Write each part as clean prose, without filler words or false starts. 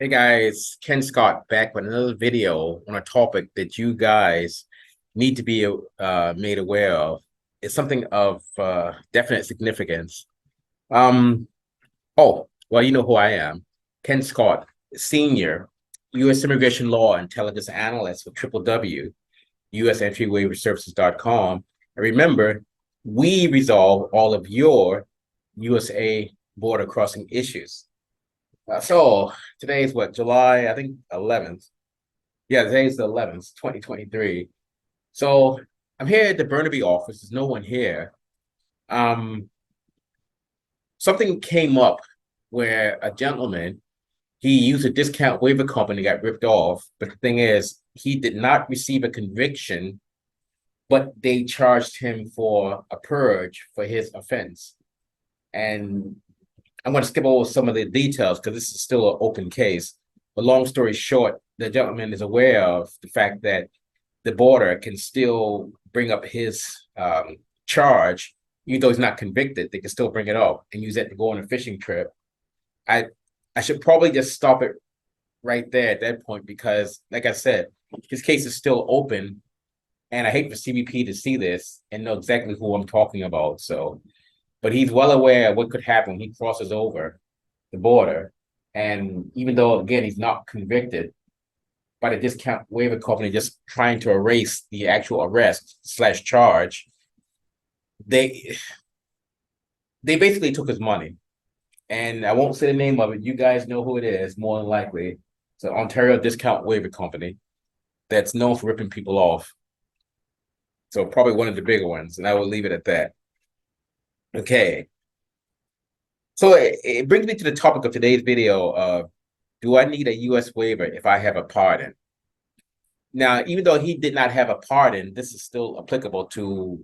Hey guys, Ken Scott back with another video on a topic that you guys need to be made aware of. It's something of definite significance. Um, oh, well, you know who I am. Ken Scott, Senior, U.S. Immigration Law Intelligence Analyst with Triple W, U.S. Entry Waiver Services.com. And remember, we resolve all of your USA border crossing issues. So today is what, July, I think 11th. Yeah, today's the 11th, 2023. So I'm here at the Burnaby office. There's no one here. Um, Something came up where a gentleman, he used a discount waiver company, got ripped off. But the thing is, he did not receive a conviction, but they charged him for a purge for his offense. And I'm going to skip over some of the details because this is still an open case. But long story short, the gentleman is aware of the fact that the border can still bring up his charge, even though he's not convicted. They can still bring it up and use it to go on a fishing trip. I I should probably just stop it right there at that point because, like I said, his case is still open, and I hate for CBP to see this and know exactly who I'm talking about. So, but he's well aware of what could happen when he crosses over the border. And even though, again, he's not convicted by the discount waiver company just trying to erase the actual arrest slash charge, they they basically took his money. And I won't say the name of it. You guys know who it is, more than likely. It's an Ontario discount waiver company that's known for ripping people off. So probably one of the bigger ones. And I will leave it at that. Okay. So it brings me to the topic of today's video of, do I need a U.S. waiver if I have a pardon? Now, even though he did not have a pardon, this is still applicable to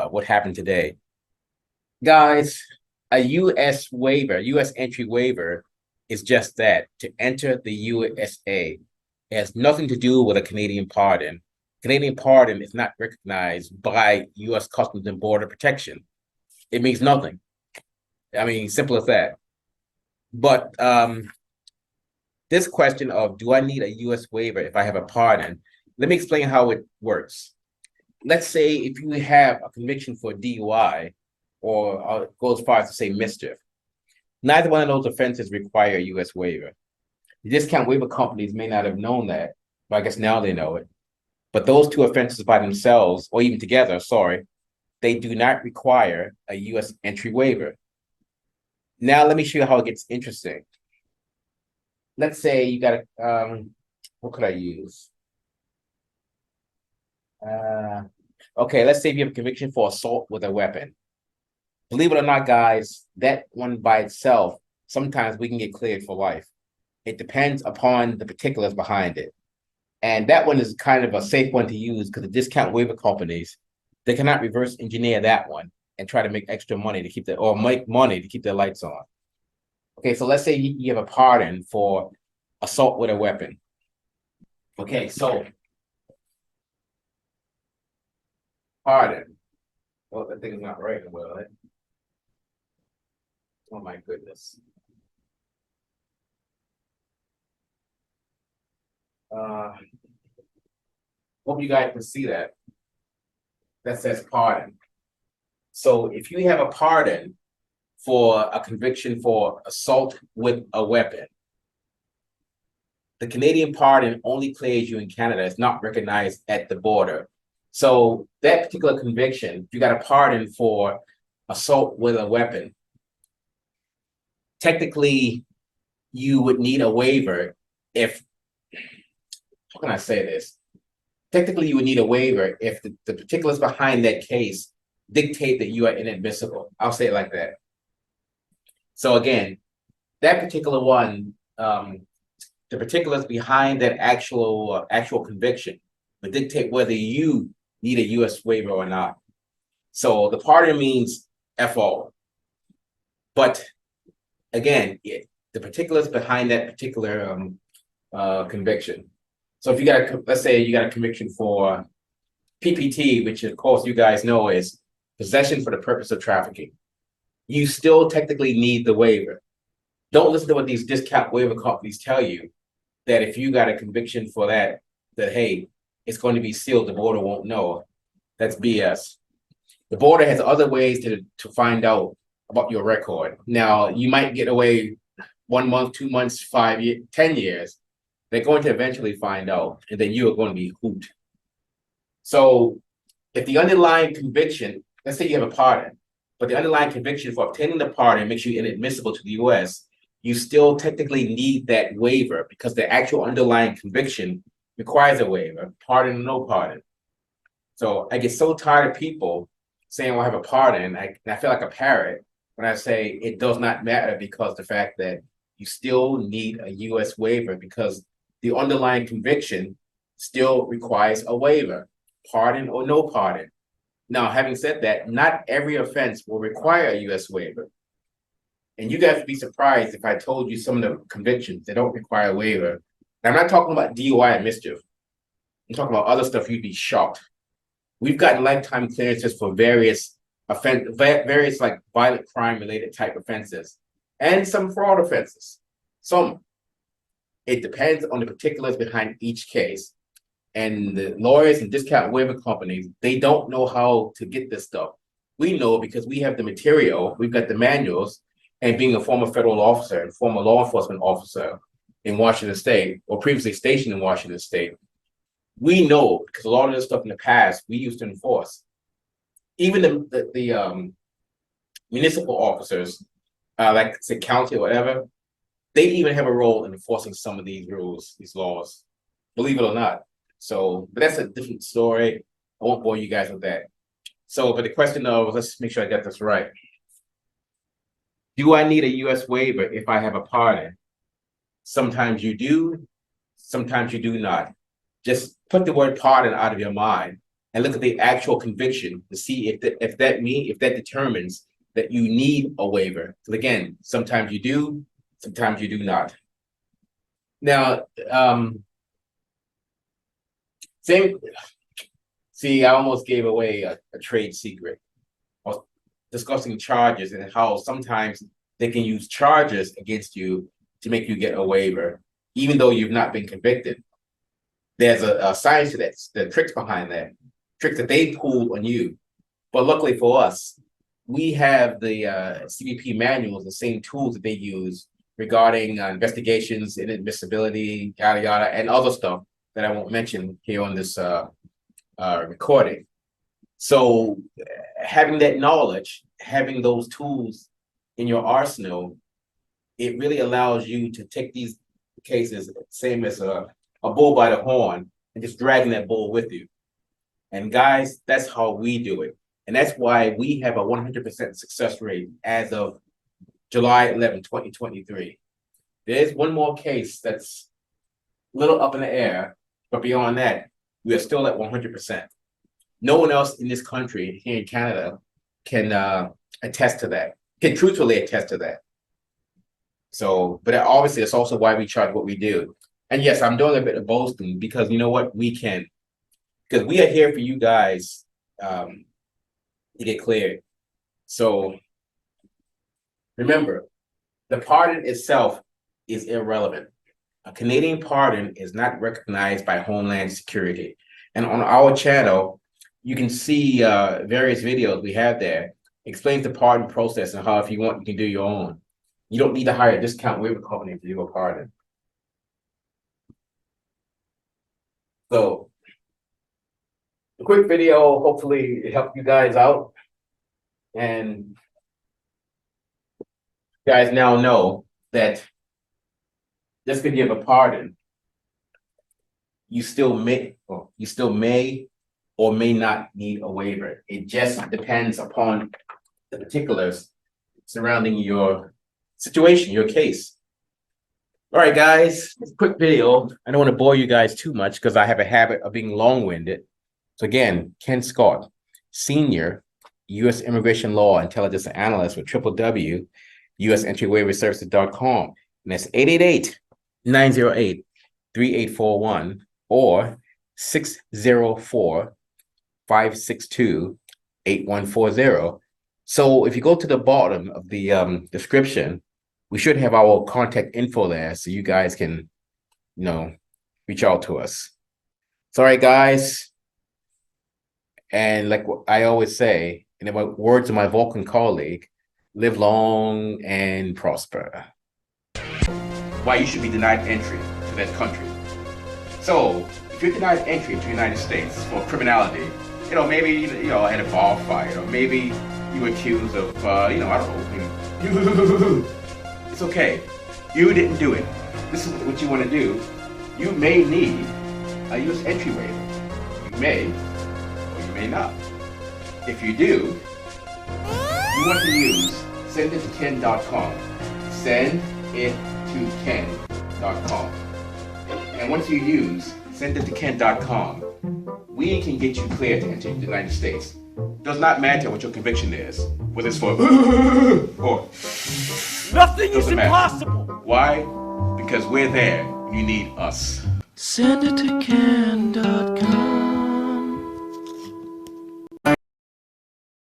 what happened today. Guys, a U.S. waiver, U.S. entry waiver is just that, to enter the USA. It has nothing to do with a Canadian pardon. Canadian pardon is not recognized by U.S. Customs and Border Protection. It means nothing. I mean, simple as that. But this question of, do I need a U.S. waiver if I have a pardon? Let me explain how it works. Let's say if you have a conviction for DUI, or I'll go as far as to say mischief, neither one of those offenses require a U.S. waiver. The discount waiver companies may not have known that, but I guess now they know it. But those two offenses by themselves, or even together, sorry, they do not require a U.S. entry waiver. Now, let me show you how it gets interesting. Let's say you got a, what could I use? Okay, let's say if you have a conviction for assault with a weapon. Believe it or not, guys, that one by itself, sometimes we can get cleared for life. It depends upon the particulars behind it. And that one is kind of a safe one to use because the discount waiver companies, they cannot reverse engineer that one and try to make extra money to keep the, or make money to keep their lights on. Okay, so let's say you have a pardon for assault with a weapon. Okay, so pardon. Oh, that thing is not right. Well, oh my goodness. Hope you guys can see that. That says pardon. So if you have a pardon for a conviction for assault with a weapon, the Canadian pardon only clears you in Canada. It's not recognized at the border. So that particular conviction, if you got a pardon for assault with a weapon, technically you would need a waiver if, how can I say this? Technically, you would need a waiver if the particulars behind that case dictate that you are inadmissible. I'll say it like that. So again, that particular one, the particulars behind that actual conviction would dictate whether you need a U.S. waiver or not. So the pardon means FO. But again, the particulars behind that particular conviction. So if you got a, let's say you got a conviction for PPT, which of course you guys know is possession for the purpose of trafficking, you still technically need the waiver. Don't listen to what these discount waiver companies tell you. that if you got a conviction for that, hey, it's going to be sealed, the border won't know. That's BS. The border has other ways to find out about your record. Now, you might get away 1 month, 2 months, 5 years, 10 years. They're going to eventually find out, and then you are going to be hooped. So if the underlying conviction, let's say you have a pardon, but the underlying conviction for obtaining the pardon makes you inadmissible to the US, you still technically need that waiver because the actual underlying conviction requires a waiver, pardon or no pardon. So I get so tired of people saying, well, I have a pardon, and I feel like a parrot when I say it does not matter because the fact that you still need a US waiver because the underlying conviction still requires a waiver, pardon or no pardon. Now, having said that, not every offense will require a US waiver. And you guys would be surprised if I told you some of the convictions that don't require a waiver. And I'm not talking about DUI and mischief. I'm talking about other stuff. You'd be shocked. We've gotten lifetime clearances for various like violent crime related type offenses and some fraud offenses. Some. It depends on the particulars behind each case. And the lawyers and discount waiver companies, they don't know how to get this stuff. We know because we have the material, we've got the manuals, and being a former federal officer and former law enforcement officer in Washington State, or previously stationed in Washington State, we know because a lot of this stuff in the past we used to enforce. Even the municipal officers, like say county or whatever, they even have a role in enforcing some of these rules, these laws, believe it or not. So, but that's a different story. I won't bore you guys with that. So, but the question of, let's make sure I get this right. Do I need a US waiver if I have a pardon? Sometimes you do, sometimes you do not. Just put the word pardon out of your mind and look at the actual conviction to see if that determines that you need a waiver. So again, sometimes you do, sometimes you do not. Now, see, I almost gave away a trade secret. I was discussing charges and how sometimes they can use charges against you to make you get a waiver, even though you've not been convicted. There's a science to that, the tricks behind that, tricks that they pulled on you. But luckily for us, we have the CBP manuals, the same tools that they use regarding investigations, inadmissibility, yada, yada, and other stuff that I won't mention here on this recording. So having that knowledge, having those tools in your arsenal, it really allows you to take these cases, same as a bull by the horn, and just dragging that bull with you. And guys, that's how we do it. And that's why we have a 100% success rate as of July 11, 2023. There's one more case that's a little up in the air, but beyond that, we are still at 100%. No one else in this country, here in Canada, can attest to that, can truthfully attest to that. So, but obviously, it's also why we charge what we do. And yes, I'm doing a bit of boasting because you know what? We can. Because we are here for you guys to get cleared. So remember, the pardon itself is irrelevant. A Canadian pardon is not recognized by Homeland Security. And on our channel, you can see various videos we have there. Explains the pardon process and how if you want, you can do your own. You don't need to hire a discount waiver company to do a pardon. So, a quick video, hopefully it helped you guys out. And you guys now know that just because you have a pardon, you still may or may not need a waiver. It just depends upon the particulars surrounding your situation, your case. All right, guys, quick video. I don't want to bore you guys too much because I have a habit of being long-winded. So again, Ken Scott, Senior U.S. Immigration Law Intelligence Analyst with www.usentryWaiverServices.com. And that's 888-908-3841 or 604-562-8140. So if you go to the bottom of the description, we should have our contact info there so you guys can reach out to us. It's all right, guys. And like I always say, in the words of my Vulcan colleague, live long and prosper. Why you should be denied entry to that country. So, if you're denied entry to the United States for criminality, maybe, at a bar fight, or maybe you were accused of, I don't know, it's okay. You didn't do it. This is what you want to do. You may need a U.S. entry waiver. You may, or you may not. If you do, you want to use sendittoken.com. Sendittoken.com. And once you use sendittoken.com, we can get you cleared to enter the United States. Does not matter what your conviction is, whether it's for or nothing is impossible. Why? Because we're there when you need us. Sendittoken.com.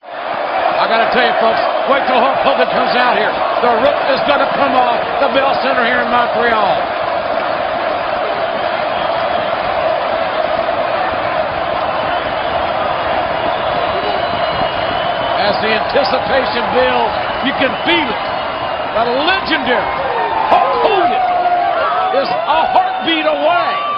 I gotta tell you, folks, wait till our public comes out here. The roof is gonna come off the Bell Center here in Montreal. As the anticipation builds, you can feel it. The legendary Hulk Hogan is a heartbeat away.